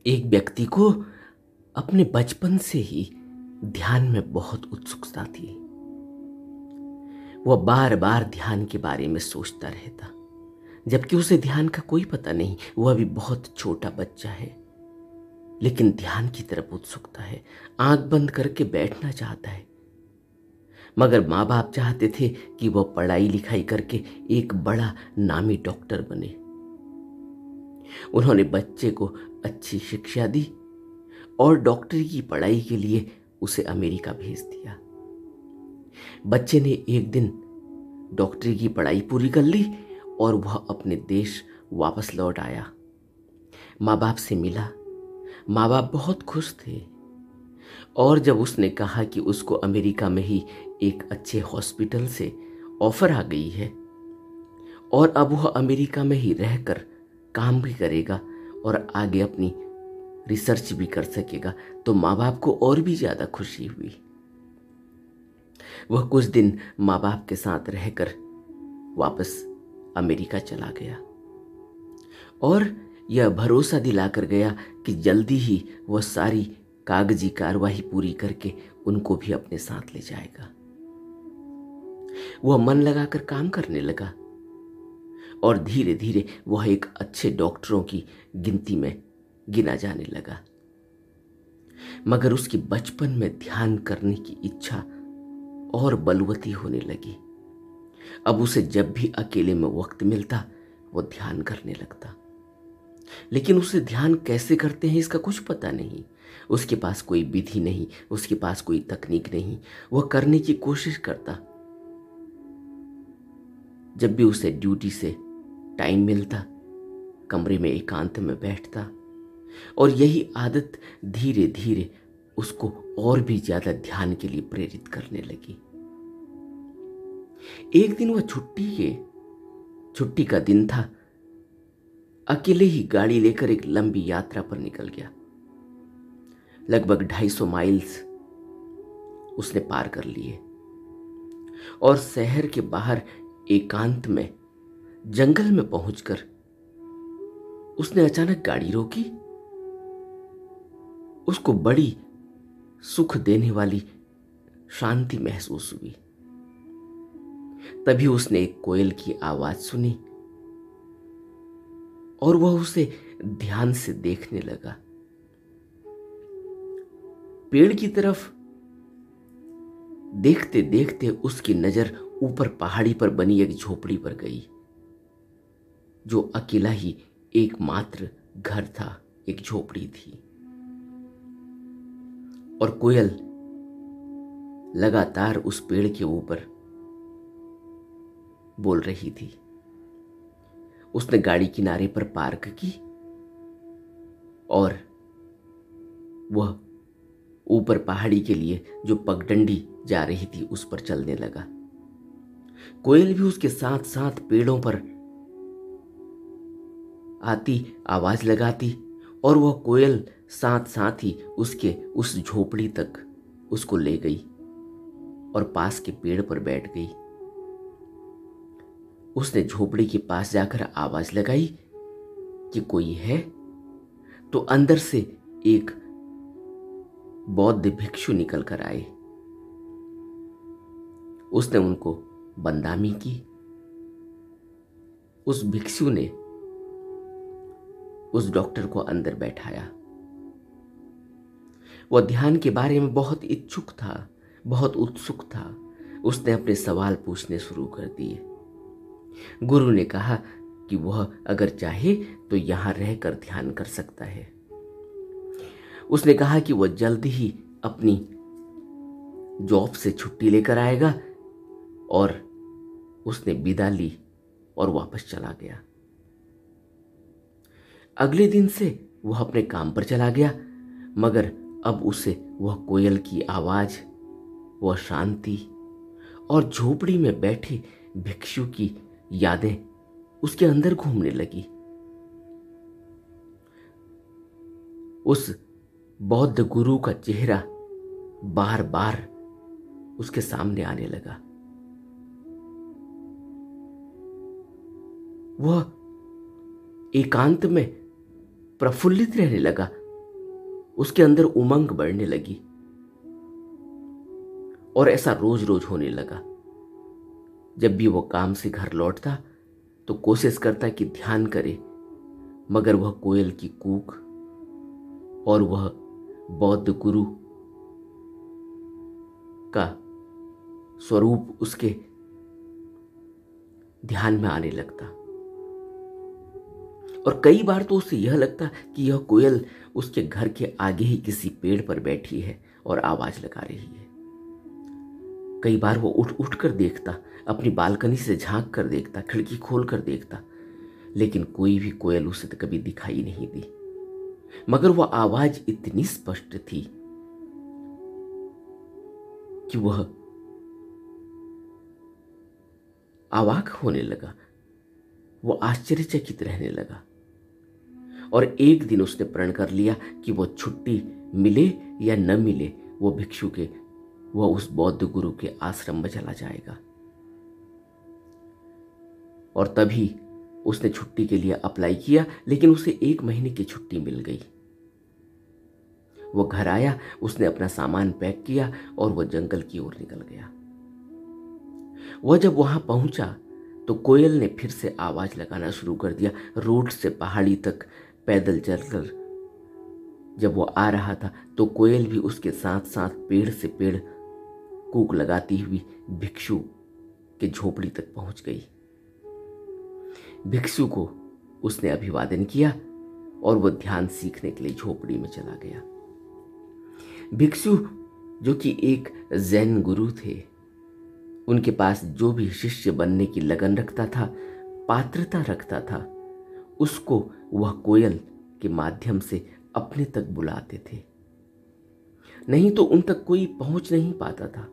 एक व्यक्ति को अपने बचपन से ही ध्यान में बहुत उत्सुकता थी। वह बार बार ध्यान के बारे में सोचता रहता, जबकि उसे ध्यान का कोई पता नहीं। वह अभी बहुत छोटा बच्चा है, लेकिन ध्यान की तरफ उत्सुकता है। आंख बंद करके बैठना चाहता है। मगर माँ बाप चाहते थे कि वह पढ़ाई लिखाई करके एक बड़ा नामी डॉक्टर बने। उन्होंने बच्चे को अच्छी शिक्षा दी और डॉक्टरी की पढ़ाई के लिए उसे अमेरिका भेज दिया। बच्चे ने एक दिन डॉक्टरी की पढ़ाई पूरी कर ली और वह अपने देश वापस लौट आया। माँ बाप से मिला। माँ बाप बहुत खुश थे और जब उसने कहा कि उसको अमेरिका में ही एक अच्छे हॉस्पिटल से ऑफर आ गई है और अब वह अमेरिका में ही रहकर काम भी करेगा और आगे अपनी रिसर्च भी कर सकेगा, तो माँ बाप को और भी ज़्यादा खुशी हुई। वह कुछ दिन माँ बाप के साथ रहकर वापस अमेरिका चला गया और यह भरोसा दिलाकर गया कि जल्दी ही वह सारी कागजी कार्यवाही पूरी करके उनको भी अपने साथ ले जाएगा। वह मन लगाकर काम करने लगा और धीरे धीरे वह एक अच्छे डॉक्टरों की गिनती में गिना जाने लगा। मगर उसकी बचपन में ध्यान करने की इच्छा और बलवती होने लगी। अब उसे जब भी अकेले में वक्त मिलता वो ध्यान करने लगता, लेकिन उसे ध्यान कैसे करते हैं इसका कुछ पता नहीं। उसके पास कोई विधि नहीं, उसके पास कोई तकनीक नहीं। वह करने की कोशिश करता। जब भी उसे ड्यूटी से टाइम मिलता, कमरे में एकांत में बैठता और यही आदत धीरे धीरे उसको और भी ज्यादा ध्यान के लिए प्रेरित करने लगी। एक दिन वह छुट्टी का दिन था। अकेले ही गाड़ी लेकर एक लंबी यात्रा पर निकल गया। लगभग 250 माइल्स उसने पार कर लिए और शहर के बाहर एकांत में जंगल में पहुंचकर उसने अचानक गाड़ी रोकी। उसको बड़ी सुख देने वाली शांति महसूस हुई। तभी उसने एक कोयल की आवाज सुनी और वह उसे ध्यान से देखने लगा। पेड़ की तरफ देखते देखते उसकी नजर ऊपर पहाड़ी पर बनी एक झोपड़ी पर गई, जो अकेला ही एकमात्र घर था, एक झोपड़ी थी। और कोयल लगातार उस पेड़ के ऊपर बोल रही थी। उसने गाड़ी किनारे पर पार्क की और वह ऊपर पहाड़ी के लिए जो पगडंडी जा रही थी उस पर चलने लगा। कोयल भी उसके साथ साथ पेड़ों पर आती, आवाज लगाती और वह कोयल साथ साथ ही उसके उस झोपड़ी तक उसको ले गई और पास के पेड़ पर बैठ गई। उसने झोपड़ी के पास जाकर आवाज लगाई कि कोई है, तो अंदर से एक बौद्ध भिक्षु निकल कर आए। उसने उनको बंदामी की। उस भिक्षु ने उस डॉक्टर को अंदर बैठाया। वह ध्यान के बारे में बहुत इच्छुक था, बहुत उत्सुक था। उसने अपने सवाल पूछने शुरू कर दिए। गुरु ने कहा कि वह अगर चाहे तो यहां रहकर ध्यान कर सकता है। उसने कहा कि वह जल्दी ही अपनी जॉब से छुट्टी लेकर आएगा और उसने विदा ली और वापस चला गया। अगले दिन से वह अपने काम पर चला गया, मगर अब उसे वह कोयल की आवाज, वह शांति और झोपड़ी में बैठे भिक्षु की यादें उसके अंदर घूमने लगी। उस बौद्ध गुरु का चेहरा बार बार उसके सामने आने लगा। वह एकांत में प्रफुल्लित रहने लगा उसके अंदर उमंग बढ़ने लगी और ऐसा रोज रोज होने लगा। जब भी वो काम से घर लौटता तो कोशिश करता कि ध्यान करे, मगर वह कोयल की कूक और वह बौद्ध गुरु का स्वरूप उसके ध्यान में आने लगता। और कई बार तो उसे यह लगता कि यह कोयल उसके घर के आगे ही किसी पेड़ पर बैठी है और आवाज लगा रही है। कई बार वो उठ उठ कर देखता, अपनी बालकनी से झांक कर देखता, खिड़की खोल कर देखता, लेकिन कोई भी कोयल उसे तो कभी दिखाई नहीं दी। मगर वह आवाज इतनी स्पष्ट थी कि वह अवाक होने लगा, वो आश्चर्यचकित रहने लगा। और एक दिन उसने प्रण कर लिया कि वो छुट्टी मिले या न मिले, वो भिक्षु के, वह उस बौद्ध गुरु के आश्रम में चला जाएगा। और तभी उसने छुट्टी के लिए अप्लाई किया, लेकिन उसे 1 महीने की छुट्टी मिल गई। वो घर आया, उसने अपना सामान पैक किया और वह जंगल की ओर निकल गया। वह जब वहां पहुंचा तो कोयल ने फिर से आवाज लगाना शुरू कर दिया। रोड से पहाड़ी तक पैदल चलकर जब वो आ रहा था तो कोयल भी उसके साथ साथ पेड़ से पेड़ कूक लगाती हुई भिक्षु के झोपड़ी तक पहुंच गई। भिक्षु को उसने अभिवादन किया और वो ध्यान सीखने के लिए झोपड़ी में चला गया। भिक्षु जो कि एक जैन गुरु थे, उनके पास जो भी शिष्य बनने की लगन रखता था, पात्रता रखता था, उसको वह कोयल के माध्यम से अपने तक बुलाते थे, नहीं तो उन तक कोई पहुंच नहीं पाता था।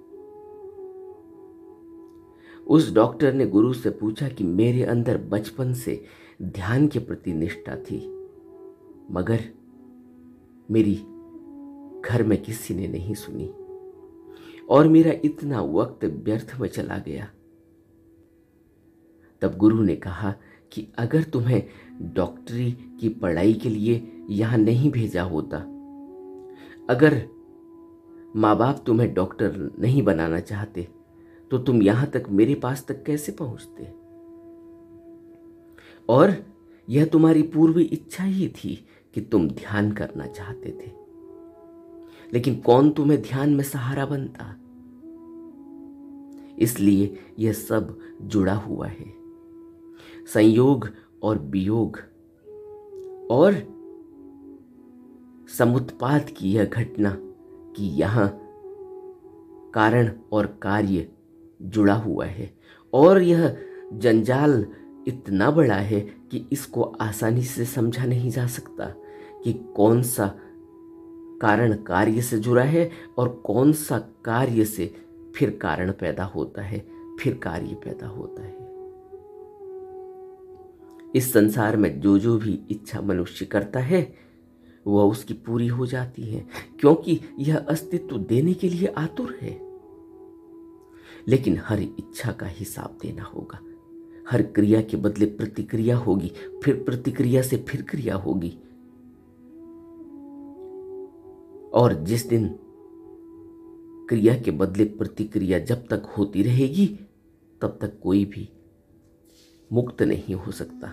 उस डॉक्टर ने गुरु से पूछा कि मेरे अंदर बचपन से ध्यान के प्रति निष्ठा थी, मगर मेरी घर में किसी ने नहीं सुनी और मेरा इतना वक्त व्यर्थ में चला गया। तब गुरु ने कहा कि अगर तुम्हें डॉक्टरी की पढ़ाई के लिए यहां नहीं भेजा होता, अगर माँ बाप तुम्हें डॉक्टर नहीं बनाना चाहते, तो तुम यहां तक मेरे पास तक कैसे पहुंचते? और यह तुम्हारी पूर्व इच्छा ही थी कि तुम ध्यान करना चाहते थे, लेकिन कौन तुम्हें ध्यान में सहारा बनता? इसलिए यह सब जुड़ा हुआ है, संयोग और वियोग और समुत्पाद की यह घटना कि यहां कारण और कार्य जुड़ा हुआ है, और यह जंजाल इतना बड़ा है कि इसको आसानी से समझा नहीं जा सकता कि कौन सा कारण कार्य से जुड़ा है और कौन सा कार्य से फिर कारण पैदा होता है, फिर कार्य पैदा होता है। इस संसार में जो जो भी इच्छा मनुष्य करता है वह उसकी पूरी हो जाती है, क्योंकि यह अस्तित्व देने के लिए आतुर है। लेकिन हर इच्छा का हिसाब देना होगा। हर क्रिया के बदले प्रतिक्रिया होगी, फिर प्रतिक्रिया से फिर क्रिया होगी, और जिस दिन क्रिया के बदले प्रतिक्रिया जब तक होती रहेगी तब तक कोई भी मुक्त नहीं हो सकता।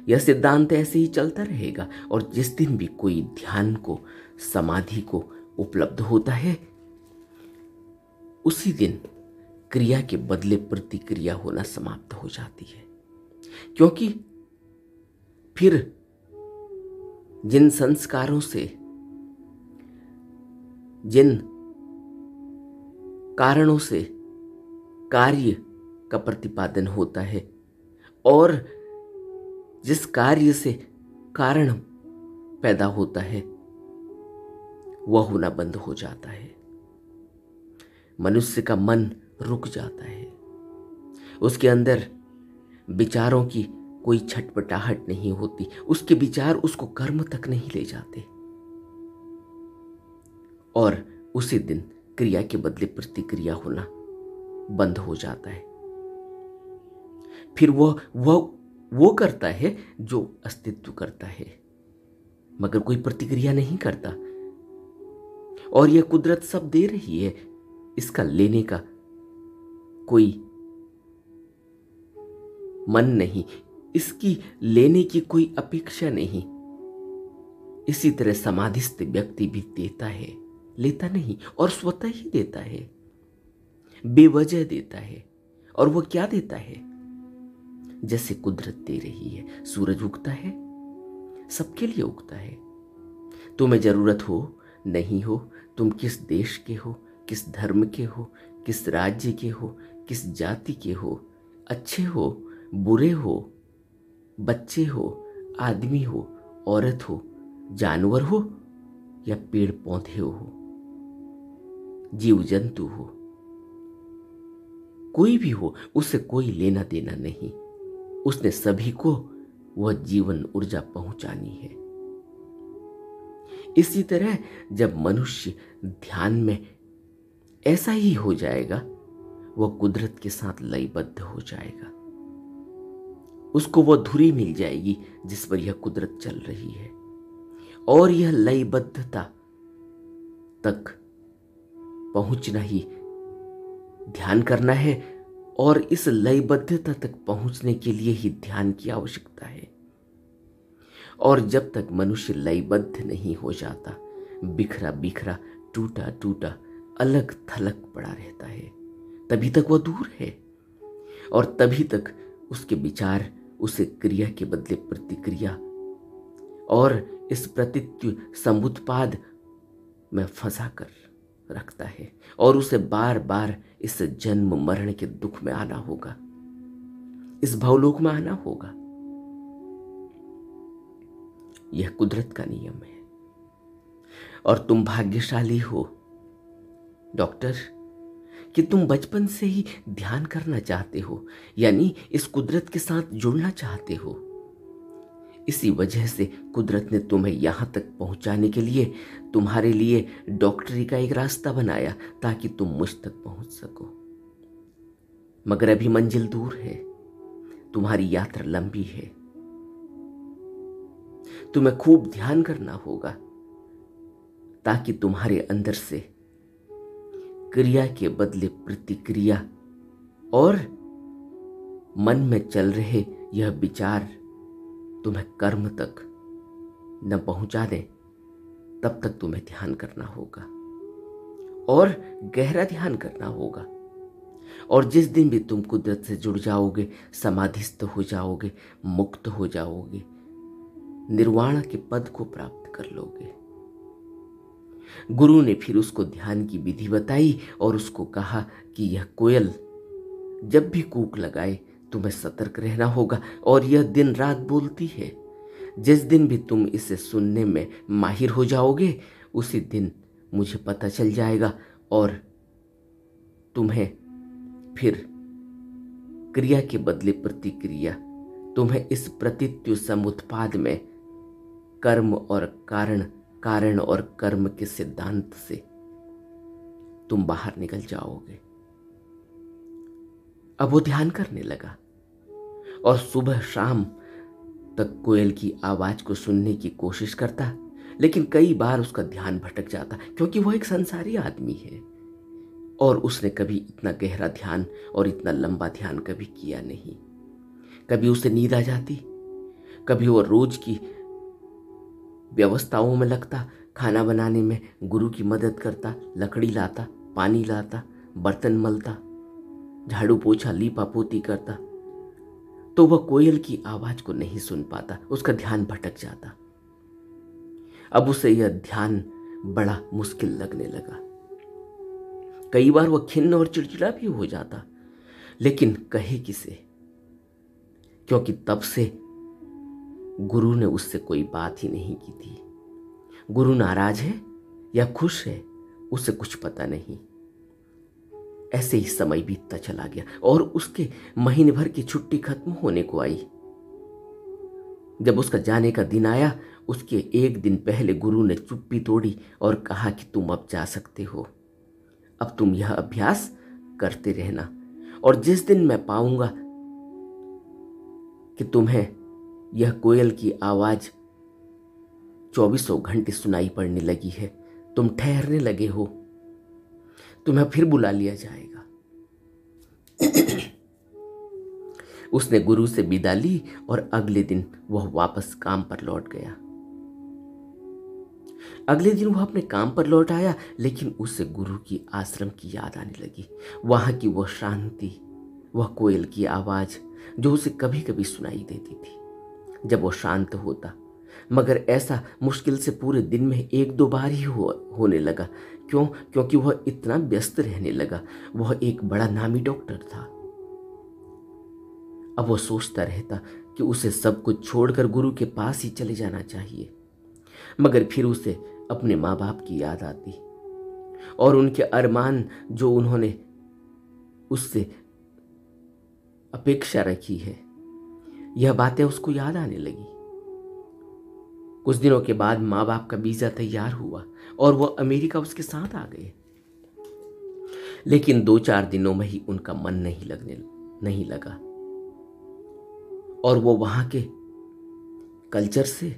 यह सिद्धांत ऐसे ही चलता रहेगा, और जिस दिन भी कोई ध्यान को, समाधि को उपलब्ध होता है, उसी दिन क्रिया के बदले प्रतिक्रिया होना समाप्त हो जाती है। क्योंकि फिर जिन संस्कारों से, जिन कारणों से कार्य का प्रतिपादन होता है और जिस कार्य से कारण पैदा होता है, वह होना बंद हो जाता है। मनुष्य का मन रुक जाता है, उसके अंदर विचारों की कोई छटपटाहट नहीं होती, उसके विचार उसको कर्म तक नहीं ले जाते, और उसी दिन क्रिया के बदले प्रतिक्रिया होना बंद हो जाता है। फिर वो करता है जो अस्तित्व करता है, मगर कोई प्रतिक्रिया नहीं करता। और यह कुदरत सब दे रही है, इसका लेने का कोई मन नहीं, इसकी लेने की कोई अपेक्षा नहीं। इसी तरह समाधिस्थ व्यक्ति भी देता है, लेता नहीं, और स्वतः ही देता है, बेवजह देता है। और वो क्या देता है? जैसे कुदरत दे रही है। सूरज उगता है, सबके लिए उगता है। तुम्हें जरूरत हो नहीं हो, तुम किस देश के हो, किस धर्म के हो, किस राज्य के हो, किस जाति के हो, अच्छे हो, बुरे हो, बच्चे हो, आदमी हो, औरत हो, जानवर हो या पेड़ पौधे हो, जीव जंतु हो, कोई भी हो, उससे कोई लेना देना नहीं। उसने सभी को वह जीवन ऊर्जा पहुंचानी है। इसी तरह जब मनुष्य ध्यान में ऐसा ही हो जाएगा, वह कुदरत के साथ लयबद्ध हो जाएगा। उसको वह धुरी मिल जाएगी जिस पर यह कुदरत चल रही है। और यह लयबद्धता तक पहुंचना ही ध्यान करना है, और इस लयबद्धता तक पहुंचने के लिए ही ध्यान की आवश्यकता है। और जब तक मनुष्य लयबद्ध नहीं हो जाता, बिखरा बिखरा, टूटा टूटा, अलग थलग पड़ा रहता है, तभी तक वह दूर है। और तभी तक उसके विचार उसे क्रिया के बदले प्रतिक्रिया और इस प्रतित्व समुत्पाद में फंसा कर रखता है, और उसे बार बार इस जन्म मरण के दुख में आना होगा, इस भवलोक में आना होगा। यह कुदरत का नियम है। और तुम भाग्यशाली हो डॉक्टर कि तुम बचपन से ही ध्यान करना चाहते हो, यानी इस कुदरत के साथ जुड़ना चाहते हो। इसी वजह से कुदरत ने तुम्हें यहां तक पहुंचाने के लिए तुम्हारे लिए डॉक्टरी का एक रास्ता बनाया, ताकि तुम मुझ तक पहुंच सको। मगर अभी मंजिल दूर है, तुम्हारी यात्रा लंबी है। तुम्हें खूब ध्यान करना होगा, ताकि तुम्हारे अंदर से क्रिया के बदले प्रतिक्रिया और मन में चल रहे यह विचार तुम्हें कर्म तक न पहुंचा दे। तब तक तुम्हें ध्यान करना होगा, और गहरा ध्यान करना होगा। और जिस दिन भी तुम कुदरत से जुड़ जाओगे, समाधिस्थ हो जाओगे, मुक्त हो जाओगे, निर्वाण के पद को प्राप्त कर लोगे। गुरु ने फिर उसको ध्यान की विधि बताई और उसको कहा कि यह कोयल जब भी कूक लगाए तुम्हें सतर्क रहना होगा, और यह दिन रात बोलती है। जिस दिन भी तुम इसे सुनने में माहिर हो जाओगे, उसी दिन मुझे पता चल जाएगा, और तुम्हें फिर क्रिया के बदले प्रतिक्रिया, तुम्हें इस प्रतित्व समुत्पाद में कर्म और कारण, कारण और कर्म के सिद्धांत से तुम बाहर निकल जाओगे। अब वो ध्यान करने लगा, और सुबह शाम तक कोयल की आवाज को सुनने की कोशिश करता, लेकिन कई बार उसका ध्यान भटक जाता, क्योंकि वो एक संसारी आदमी है, और उसने कभी इतना गहरा ध्यान और इतना लंबा ध्यान कभी किया नहीं। कभी उसे नींद आ जाती, कभी वो रोज की व्यवस्थाओं में लगता, खाना बनाने में गुरु की मदद करता, लकड़ी लाता, पानी लाता, बर्तन मलता, झाड़ू पोछा लीपा पोती करता, तो वह कोयल की आवाज को नहीं सुन पाता, उसका ध्यान भटक जाता। अब उसे यह ध्यान बड़ा मुश्किल लगने लगा। कई बार वह खिन्न और चिड़चिड़ा भी हो जाता, लेकिन कहे किसे, क्योंकि तब से गुरु ने उससे कोई बात ही नहीं की थी। गुरु नाराज है या खुश है, उसे कुछ पता नहीं। ऐसे ही समय बीतता चला गया, और उसके महीने भर की छुट्टी खत्म होने को आई। जब उसका जाने का दिन आया, उसके एक दिन पहले गुरु ने चुप्पी तोड़ी और कहा कि तुम अब जा सकते हो। अब तुम यह अभ्यास करते रहना, और जिस दिन मैं पाऊंगा कि तुम्हें यह कोयल की आवाज 2400 घंटे सुनाई पड़ने लगी है। तुम ठहरने लगे हो, तुम्हें फिर बुला लिया जाएगा। उसने गुरु से विदा ली और अगले दिन वह वापस काम पर लौट गया। अगले दिन वह अपने काम पर लौट आया, लेकिन उसे गुरु की आश्रम की याद आने लगी। वहां की वह शांति, वह कोयल की आवाज जो उसे कभी कभी सुनाई देती थी जब वह शांत होता, मगर ऐसा मुश्किल से पूरे दिन में 1-2 बार ही होने लगा। क्यों? क्योंकि वह इतना व्यस्त रहने लगा। वह एक बड़ा नामी डॉक्टर था। अब वह सोचता रहता कि उसे सब कुछ छोड़कर गुरु के पास ही चले जाना चाहिए, मगर फिर उसे अपने माँ बाप की याद आती और उनके अरमान जो उन्होंने उससे अपेक्षा रखी है। यह बातें उसको याद आने लगी। कुछ दिनों के बाद माँ बाप का वीजा तैयार हुआ और वह अमेरिका उसके साथ आ गए, लेकिन 2-4 दिनों में ही उनका मन नहीं लगा और वो वहां के कल्चर से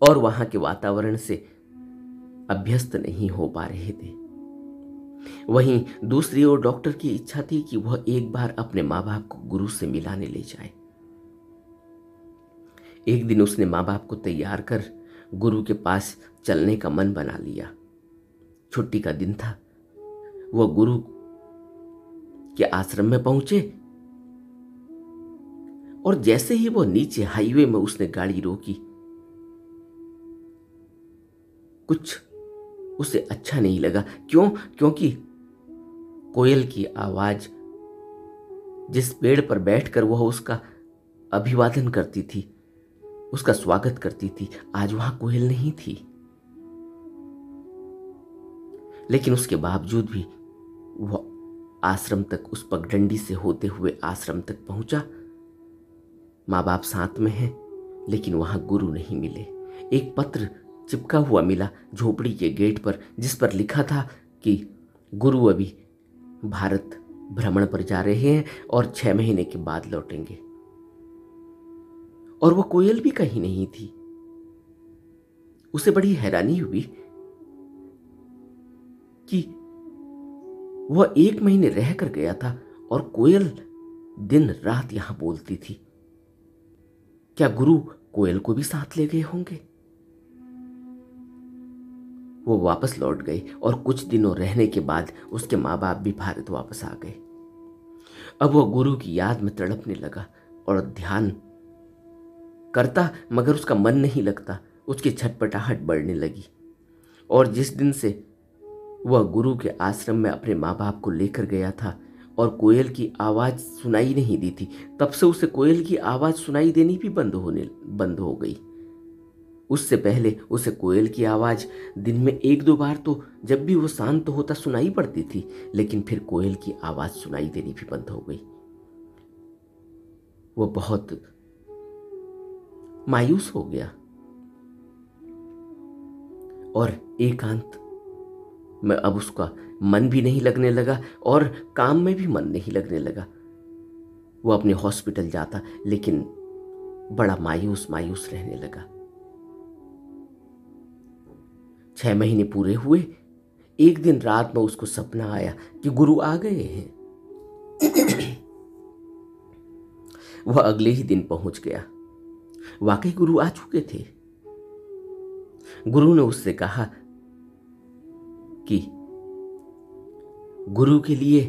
और वहां के वातावरण से अभ्यस्त नहीं हो पा रहे थे। वहीं दूसरी ओर डॉक्टर की इच्छा थी कि वह एक बार अपने माँ बाप को गुरु से मिलाने ले जाए। एक दिन उसने माँ बाप को तैयार कर गुरु के पास चलने का मन बना लिया। छुट्टी का दिन था। वह गुरु के आश्रम में पहुंचे और जैसे ही वह नीचे हाईवे में उसने गाड़ी रोकी, कुछ उसे अच्छा नहीं लगा। क्यों? क्योंकि कोयल की आवाज, जिस पेड़ पर बैठकर वह उसका अभिवादन करती थी, उसका स्वागत करती थी, आज वहां कोयल नहीं थी। लेकिन उसके बावजूद भी वह आश्रम तक, उस पगडंडी से होते हुए आश्रम तक पहुंचा। माँ बाप साथ में हैं, लेकिन वहां गुरु नहीं मिले। एक पत्र चिपका हुआ मिला झोपड़ी के गेट पर, जिस पर लिखा था कि गुरु अभी भारत भ्रमण पर जा रहे हैं और 6 महीने के बाद लौटेंगे। और वो कोयल भी कहीं नहीं थी। उसे बड़ी हैरानी हुई कि वह 1 महीने रह कर गया था और कोयल दिन रात यहां बोलती थी। क्या गुरु कोयल को भी साथ ले गए होंगे? वो वापस लौट गए और कुछ दिनों रहने के बाद उसके माँ बाप भी भारत वापस आ गए। अब वह गुरु की याद में तड़पने लगा और ध्यान करता, मगर उसका मन नहीं लगता। उसकी छटपटाहट बढ़ने लगी और जिस दिन से वह गुरु के आश्रम में अपने माँ बाप को लेकर गया था और कोयल की आवाज सुनाई नहीं दी थी, तब से उसे कोयल की आवाज सुनाई देनी भी बंद हो गई। उससे पहले उसे कोयल की आवाज दिन में 1-2 बार तो जब भी वो शांत होता सुनाई पड़ती थी, लेकिन फिर कोयल की आवाज सुनाई देनी भी बंद हो गई। वो बहुत मायूस हो गया और एकांत में अब उसका मन भी नहीं लगने लगा और काम में भी मन नहीं लगने लगा। वो अपने हॉस्पिटल जाता, लेकिन बड़ा मायूस रहने लगा। 6 महीने पूरे हुए। एक दिन रात में उसको सपना आया कि गुरु आ गए हैं। वह अगले ही दिन पहुंच गया। वाकई गुरु आ चुके थे। गुरु ने उससे कहा कि गुरु के लिए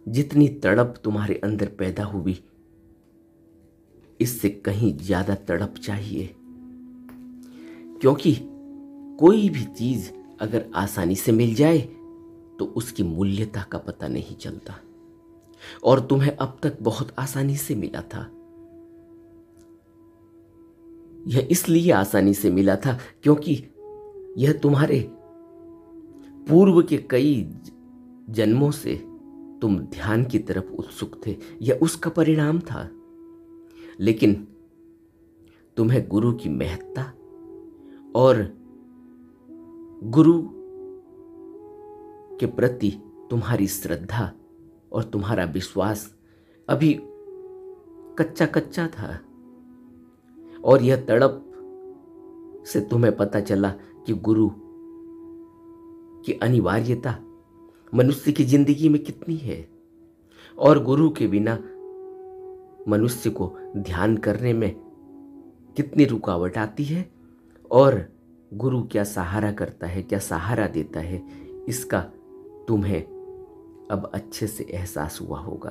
जितनी तड़प तुम्हारे अंदर पैदा हुई, इससे कहीं ज्यादा तड़प चाहिए, क्योंकि कोई भी चीज अगर आसानी से मिल जाए तो उसकी मूल्यता का पता नहीं चलता, और तुम्हें अब तक बहुत आसानी से मिला था। यह इसलिए आसानी से मिला था क्योंकि यह तुम्हारे पूर्व के कई जन्मों से तुम ध्यान की तरफ उत्सुक थे। यह उसका परिणाम था। लेकिन तुम्हें गुरु की महत्ता और गुरु के प्रति तुम्हारी श्रद्धा और तुम्हारा विश्वास अभी कच्चा कच्चा था, और यह तड़प से तुम्हें पता चला कि गुरु की अनिवार्यता मनुष्य की जिंदगी में कितनी है, और गुरु के बिना मनुष्य को ध्यान करने में कितनी रुकावट आती है, और गुरु क्या सहारा करता है, क्या सहारा देता है, इसका तुम्हें अब अच्छे से एहसास हुआ होगा।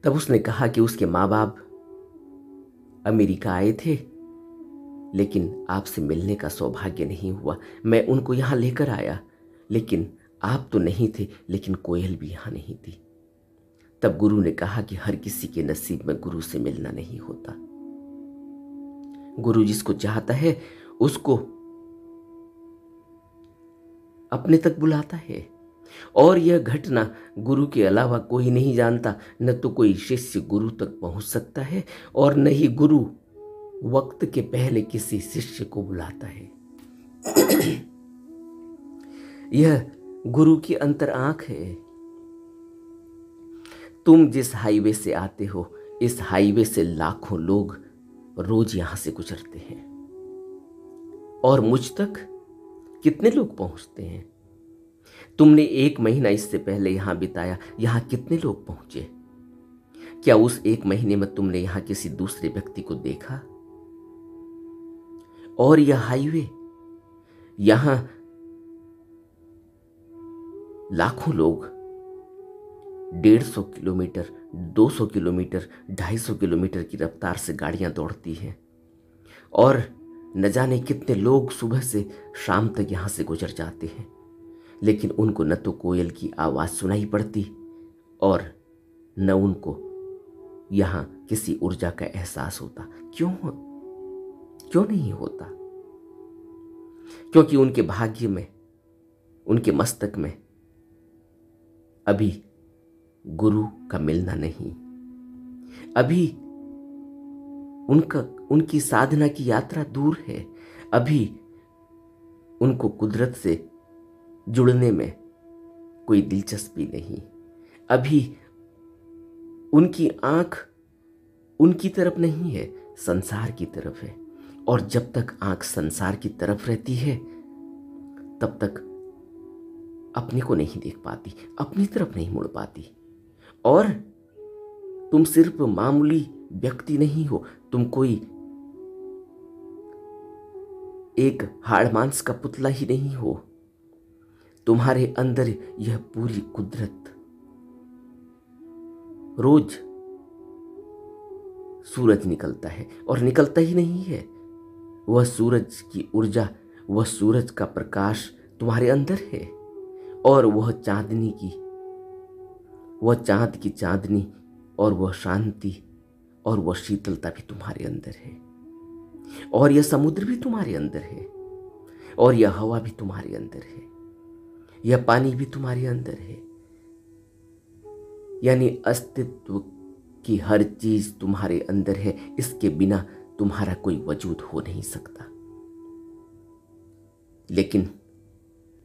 तब उसने कहा कि उसके माँ बाप अमेरिका आए थे, लेकिन आपसे मिलने का सौभाग्य नहीं हुआ। मैं उनको यहाँ लेकर आया, लेकिन आप तो नहीं थे, लेकिन कोयल भी यहाँ नहीं थी। तब गुरु ने कहा कि हर किसी के नसीब में गुरु से मिलना नहीं होता। गुरु जिसको चाहता है उसको अपने तक बुलाता है, और यह घटना गुरु के अलावा कोई नहीं जानता। न तो कोई शिष्य गुरु तक पहुंच सकता है, और न ही गुरु वक्त के पहले किसी शिष्य को बुलाता है। यह गुरु की अंतर आंख है। तुम जिस हाईवे से आते हो, इस हाईवे से लाखों लोग रोज यहां से गुजरते हैं, और मुझ तक कितने लोग पहुंचते हैं? तुमने 1 महीना इससे पहले यहां बिताया, यहां कितने लोग पहुंचे? क्या उस 1 महीने में तुमने यहां किसी दूसरे व्यक्ति को देखा? और यह हाईवे, यहां लाखों लोग 150 किलोमीटर, 200 किलोमीटर, 250 किलोमीटर की रफ्तार से गाड़ियां दौड़ती हैं, और न जाने कितने लोग सुबह से शाम तक यहां से गुजर जाते हैं, लेकिन उनको न तो कोयल की आवाज सुनाई पड़ती, और न उनको यहां किसी ऊर्जा का एहसास होता। क्यों नहीं होता? क्योंकि उनके भाग्य में, उनके मस्तक में अभी गुरु का मिलना नहीं, अभी उनकी साधना की यात्रा दूर है, अभी उनको कुदरत से जुड़ने में कोई दिलचस्पी नहीं, अभी उनकी आंख उनकी तरफ नहीं है, संसार की तरफ है। और जब तक आंख संसार की तरफ रहती है, तब तक अपने को नहीं देख पाती, अपनी तरफ नहीं मुड़ पाती। और तुम सिर्फ मामूली व्यक्ति नहीं हो, तुम कोई एक हाड़ मांस का पुतला ही नहीं हो। तुम्हारे अंदर यह पूरी कुदरत, रोज सूरज निकलता है, और निकलता ही नहीं है, वह सूरज की ऊर्जा, वह सूरज का प्रकाश तुम्हारे अंदर है, और वह चांद की चांदनी, और वह शांति, और वह शीतलता भी तुम्हारे अंदर है, और यह समुद्र भी तुम्हारे अंदर है, और यह हवा भी तुम्हारे अंदर है, यह पानी भी तुम्हारे अंदर है। यानी अस्तित्व की हर चीज तुम्हारे अंदर है, इसके बिना तुम्हारा कोई वजूद हो नहीं सकता। लेकिन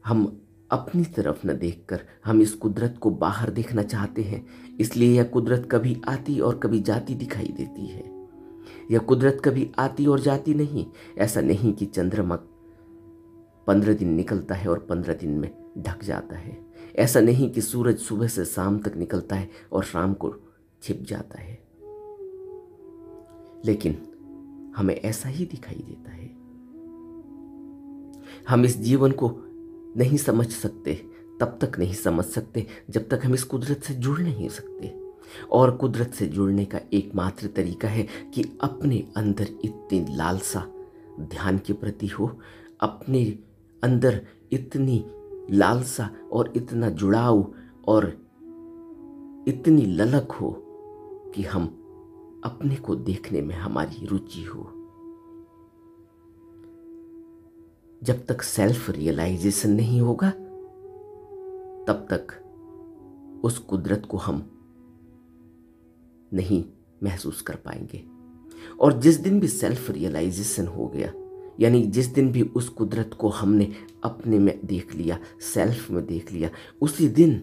हम अपनी तरफ न देखकर हम इस कुदरत को बाहर देखना चाहते हैं, इसलिए यह कुदरत कभी आती और कभी जाती दिखाई देती है। यह कुदरत कभी आती और जाती नहीं। ऐसा नहीं कि चंद्रमा 15 दिन निकलता है और 15 दिन में ढक जाता है। ऐसा नहीं कि सूरज सुबह से शाम तक निकलता है और शाम को छिप जाता है। लेकिन हमें ऐसा ही दिखाई देता है। हम इस जीवन को नहीं समझ सकते, तब तक नहीं समझ सकते जब तक हम इस कुदरत से जुड़ नहीं सकते। और कुदरत से जुड़ने का एकमात्र तरीका है कि अपने अंदर इतनी लालसा ध्यान के प्रति हो, अपने अंदर इतनी लालसा और इतना जुड़ाव और इतनी ललक हो कि हम अपने को देखने में हमारी रुचि हो। जब तक सेल्फ रियलाइजेशन नहीं होगा, तब तक उस कुदरत को हम नहीं महसूस कर पाएंगे। और जिस दिन भी सेल्फ रियलाइजेशन हो गया, यानी जिस दिन भी उस कुदरत को हमने अपने में देख लिया, सेल्फ में देख लिया, उसी दिन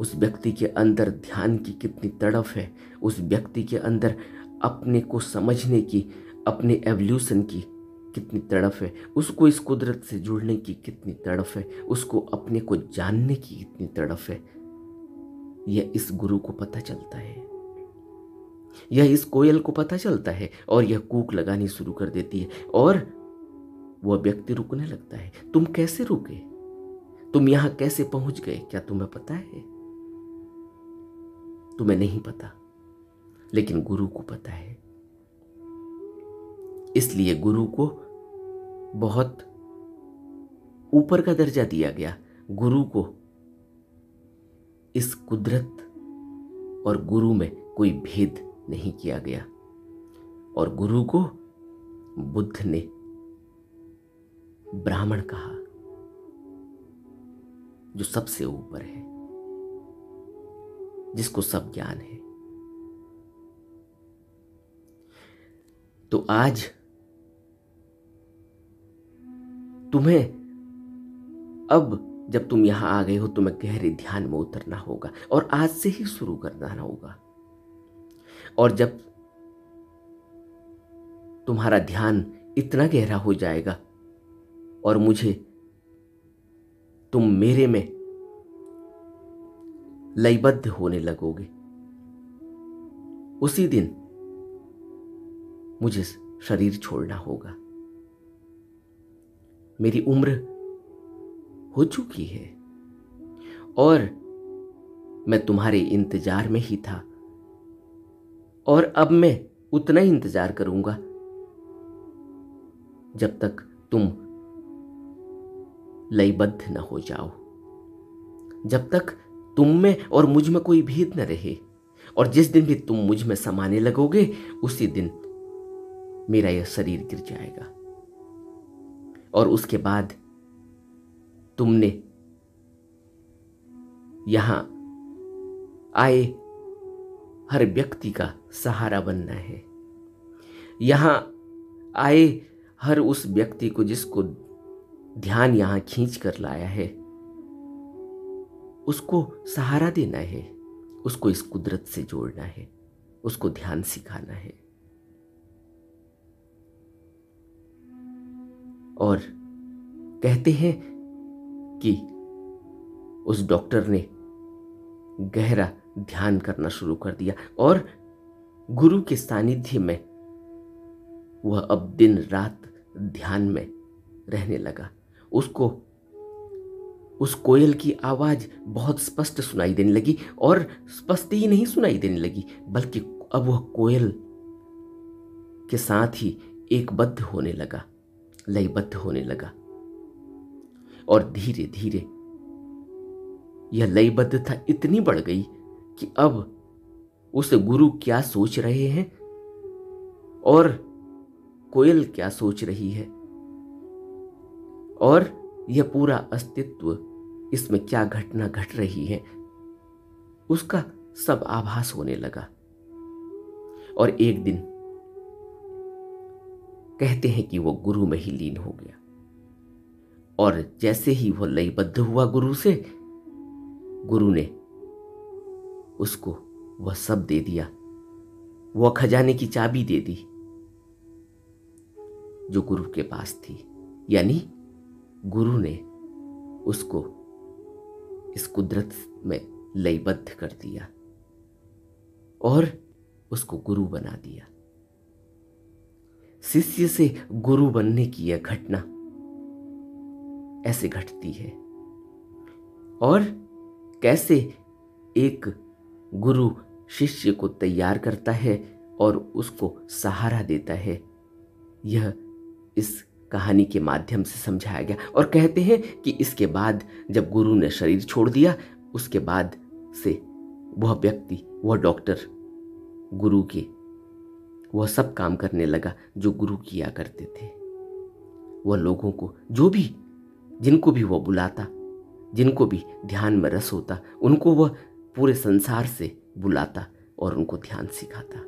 उस व्यक्ति के अंदर ध्यान की कितनी तड़प है, उस व्यक्ति के अंदर अपने को समझने की, अपने एवोल्यूशन की कितनी तड़प है, उसको इस कुदरत से जुड़ने की कितनी तड़प है, उसको अपने को जानने की कितनी तड़प है, यह इस गुरु को पता चलता है। यह इस कोयल को पता चलता है और यह कूक लगानी शुरू कर देती है और वह व्यक्ति रुकने लगता है। तुम कैसे रुके? तुम यहां कैसे पहुंच गए? क्या तुम्हें पता है? तुम्हें नहीं पता, लेकिन गुरु को पता है। इसलिए गुरु को बहुत ऊपर का दर्जा दिया गया। गुरु को इस कुदरत और गुरु में कोई भेद नहीं किया गया और गुरु को बुद्ध ने ब्राह्मण कहा, जो सबसे ऊपर है, जिसको सब ज्ञान है। तो आज तुम्हें, अब जब तुम यहां आ गए हो, तुम्हें गहरे ध्यान में उतरना होगा और आज से ही शुरू करना होगा। और जब तुम्हारा ध्यान इतना गहरा हो जाएगा और तुम मेरे में लयबद्ध होने लगोगे, उसी दिन मुझे शरीर छोड़ना होगा। मेरी उम्र हो चुकी है और मैं तुम्हारे इंतजार में ही था और अब मैं उतना ही इंतजार करूंगा जब तक तुम लयबद्ध न हो जाओ, जब तक तुम में और मुझ में कोई भेद न रहे। और जिस दिन भी तुम मुझ में समाने लगोगे, उसी दिन मेरा यह शरीर गिर जाएगा और उसके बाद तुमने यहां आए हर व्यक्ति का सहारा बनना है। यहां आए हर उस व्यक्ति को जिसको ध्यान यहां खींच कर लाया है, उसको सहारा देना है, उसको इस कुदरत से जोड़ना है, उसको ध्यान सिखाना है। और कहते हैं कि उस डॉक्टर ने गहरा ध्यान करना शुरू कर दिया और गुरु के सानिध्य में वह अब दिन रात ध्यान में रहने लगा। उसको उस कोयल की आवाज बहुत स्पष्ट सुनाई देने लगी और स्पष्ट ही नहीं सुनाई देने लगी, बल्कि अब वह कोयल के साथ ही एकबद्ध होने लगा, लयबद्ध होने लगा। और धीरे धीरे यह लयबद्धता इतनी बढ़ गई कि अब उस गुरु क्या सोच रहे हैं और कोयल क्या सोच रही है और यह पूरा अस्तित्व, इसमें क्या घटना घट रही है, उसका सब आभास होने लगा। और एक दिन कहते हैं कि वो गुरु में ही लीन हो गया और जैसे ही वो लयबद्ध हुआ गुरु से, गुरु ने उसको वह सब दे दिया, वह खजाने की चाबी दे दी जो गुरु के पास थी। यानी गुरु ने उसको इस कुदरत में लयबद्ध कर दिया और उसको गुरु बना दिया। शिष्य से गुरु बनने की यह घटना ऐसे घटती है और कैसे एक गुरु शिष्य को तैयार करता है और उसको सहारा देता है, यह इस कहानी के माध्यम से समझाया गया। और कहते हैं कि इसके बाद जब गुरु ने शरीर छोड़ दिया, उसके बाद से वह व्यक्ति, वह डॉक्टर गुरु के वह सब काम करने लगा जो गुरु किया करते थे। वह लोगों को, जिनको भी वह बुलाता, जिनको भी ध्यान में रस होता, उनको वह पूरे संसार से बुलाता और उनको ध्यान सिखाता।